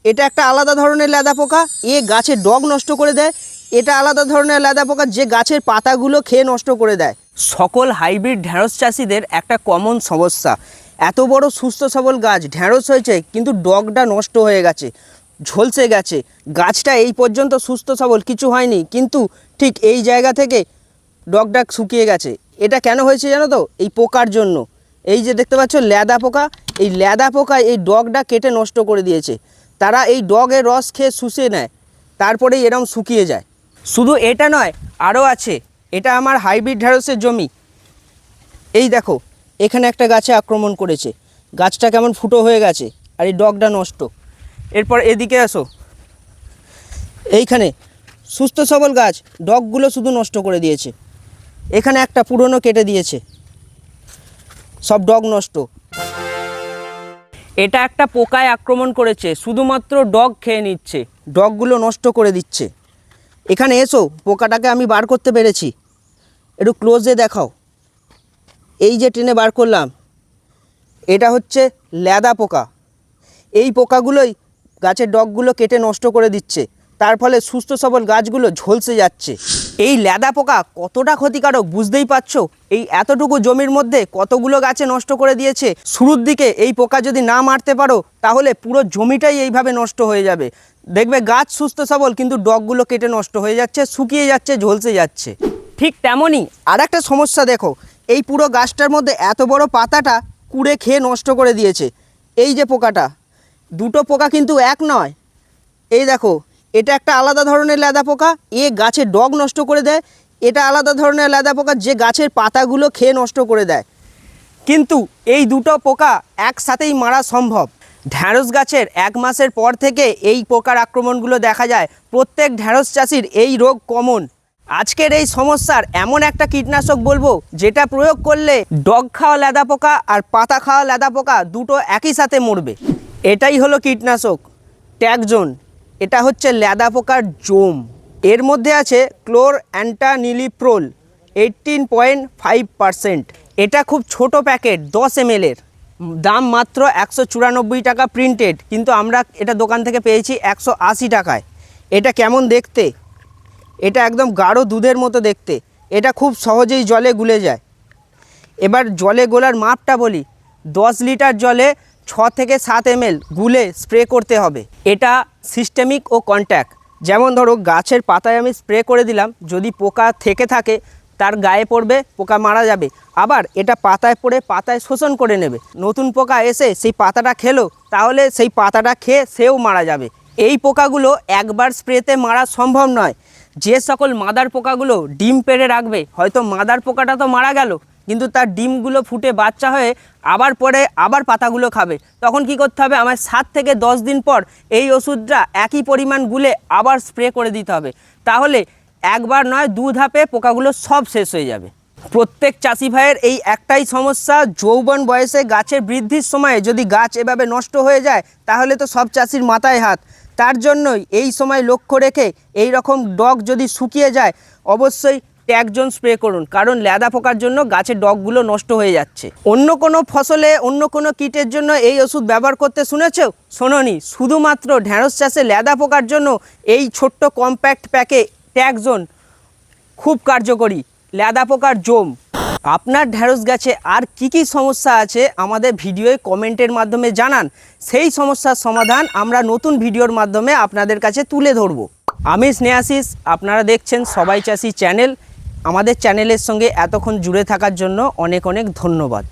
এটা একটা আলাদা ধরনের লেদা পোকা, এ গাছের ডগ নষ্ট করে দেয়। এটা আলাদা ধরনের লেদা পোকা, যে গাছের পাতাগুলো খেয়ে নষ্ট করে দেয়। সকল হাইব্রিড ঢ্যাঁড়স চাষিদের একটা কমন সমস্যা, এত বড় সুস্থ সবল গাছ ঢ্যাঁড়স হয়েছে কিন্তু ডগটা নষ্ট হয়ে গেছে, ঝলসে গেছে। গাছটা এই পর্যন্ত সুস্থ সবল, কিছু হয়নি, কিন্তু ঠিক এই জায়গা থেকে ডগটা শুকিয়ে গেছে। এটা কেন হয়েছে জানো তো? এই পোকার জন্য। এই যে দেখতে পাচ্ছ লেদা পোকা, এই লেদা পোকা এই ডগটা কেটে নষ্ট করে দিয়েছে। তারা এই ডগের রস খেয়ে শুষে নেয়, তারপরেই এরকম শুকিয়ে যায়। শুধু এটা নয়, আরও আছে। এটা আমার হাইব্রিড ঢ্যাঁড়সের জমি। এই দেখো, এখানে একটা গাছে আক্রমণ করেছে, গাছটা কেমন ফুটো হয়ে গেছে, আর এই ডগটা নষ্ট। এরপর এদিকে আসো, এইখানে সুস্থ সবল গাছ, ডগগুলো শুধু নষ্ট করে দিয়েছে। এখানে একটা পুরনো কেটে দিয়েছে, সব ডগ নষ্ট। এটা একটা পোকায় আক্রমণ করেছে, শুধুমাত্র ডগ খেয়ে নিচ্ছে, ডগগুলো নষ্ট করে দিচ্ছে। এখানে এসো, পোকাটাকে আমি বার করতে পেরেছি, একটু ক্লোজে দেখাও। এই যে টেনে বার করলাম, এটা হচ্ছে লেদা পোকা। এই পোকাগুলোই গাছের ডগগুলো কেটে নষ্ট করে দিচ্ছে, তার ফলে সুস্থ সবল গাছগুলো ঝলসে যাচ্ছে। এই লেদা পোকা কতটা ক্ষতিকারক বুঝতেই পারছো। এই এতটুকু জমির মধ্যে কতগুলো গাছে নষ্ট করে দিয়েছে। শুরুর দিকে এই পোকা যদি না মারতে পারো, তাহলে পুরো জমিটাই এইভাবে নষ্ট হয়ে যাবে। দেখবে গাছ সুস্থ সবল, কিন্তু ডগগুলো কেটে নষ্ট হয়ে যাচ্ছে, শুকিয়ে যাচ্ছে, ঝলসে যাচ্ছে। ঠিক তেমনই আর একটা সমস্যা দেখো, এই পুরো গাছটার মধ্যে এত বড় পাতাটা কুড়ে খেয়ে নষ্ট করে দিয়েছে। এই যে পোকাটা, দুটো পোকা কিন্তু এক নয়। এই দেখো, এটা একটা আলাদা ধরনের লেদা পোকা, এ গাছের ডগ নষ্ট করে দেয়। এটা আলাদা ধরনের লেদা পোকা, যে গাছের পাতাগুলো খেয়ে নষ্ট করে দেয়। কিন্তু এই দুটো পোকা একসাথেই মারা সম্ভব। ঢ্যাঁড়স গাছের 1 মাসের পর থেকে এই পোকার আক্রমণগুলো দেখা যায়। প্রত্যেক ঢ্যাঁড়স চাষির এই রোগ কমন। আজকের এই সমস্যার এমন একটা কীটনাশক বলবো, যেটা প্রয়োগ করলে ডগ খাওয়া লেদা পোকা আর পাতা খাওয়া লেদা পোকা দুটো একই সাথে মরবে। এটাই হলো কীটনাশক ট্যাগজোন। এটা হচ্ছে লেদা পোকার জম। এর মধ্যে আছে ক্লোর অ্যান্টানিলিপ্রোল 18.5%। এটা খুব ছোট প্যাকেট, 10 ml এর, দাম মাত্র 194 টাকা প্রিন্টেড, কিন্তু আমরা এটা দোকান থেকে পেয়েছি 180 টাকায়। এটা কেমন দেখতে? এটা একদম গাঢ় দুধের মতো দেখতে। এটা খুব সহজেই জলে গুলে যায়। এবার জলে গোলার মাপটা বলি, 10 লিটার জলে 6 থেকে 7 ml গুলে স্প্রে করতে হবে। এটা সিস্টেমিক ও কন্ট্যাক্ট। যেমন ধরো গাছের পাতায় আমি স্প্রে করে দিলাম, যদি পোকা থেকে থাকে তার গায়ে পড়বে, পোকা মারা যাবে। আবার এটা পাতায় পড়ে পাতায় শোষণ করে নেবে, নতুন পোকা এসে সেই পাতাটা খেলো, তাহলে সেই পাতাটা খেয়ে সেও মারা যাবে। এই পোকাগুলো একবার স্প্রেতে মারা সম্ভব নয়। যে সকল মাদার পোকাগুলো ডিম পেড়ে রাখবে, হয়তো মাদার পোকাটা তো মারা গেল, কিন্তু তার ডিমগুলো ফুটে বাচ্চা হয়ে আবার পরে আবার পাতাগুলো খাবে। তখন কি করতে হবে? আমার 7 থেকে 10 দিন পর এই ওষুধটা একই পরিমাণ গুলে আবার স্প্রে করে দিতে হবে। তাহলে একবার নয়, 2 ধাপে পোকাগুলো সব শেষ হয়ে যাবে। প্রত্যেক চাষি ভাইয়ের এই একটাই সমস্যা, যৌবন বয়সে গাছের বৃদ্ধির সময়ে যদি গাছ এভাবে নষ্ট হয়ে যায়, তাহলে তো সব চাষির মাথায় হাত। তার জন্যই এই সময় লক্ষ্য রেখে এই রকম ডগ যদি শুকিয়ে যায়, অবশ্যই ট্যাগজোন স্প্রে করুন, কারণ লেদা পোকার জন্য গাছের ডগগুলো নষ্ট হয়ে যাচ্ছে। অন্য কোনো ফসলে অন্য কোনো কীটের জন্য এই ওষুধ ব্যবহার করতে শুনেছো? শোনোনি। শুধুমাত্র ঢ্যাঁড়স চাষে লেদা পোকার জন্য এই ছোট্ট কম্প্যাক্ট প্যাকে ট্যাগজোন খুব কার্যকরী লেদা পোকার জম। আপনার ঢ্যাঁড়স গাছে আর কি কি সমস্যা আছে আমাদের ভিডিওয়ে কমেন্টের মাধ্যমে জানান। সেই সমস্যার সমাধান আমরা নতুন ভিডিওর মাধ্যমে আপনাদের কাছে তুলে ধরব। আমি স্নেহাশিস, আপনারা দেখছেন সবাই চাষি চ্যানেল। আমাদের চ্যানেলের সঙ্গে এতক্ষণ জুড়ে থাকার জন্য অনেক অনেক ধন্যবাদ।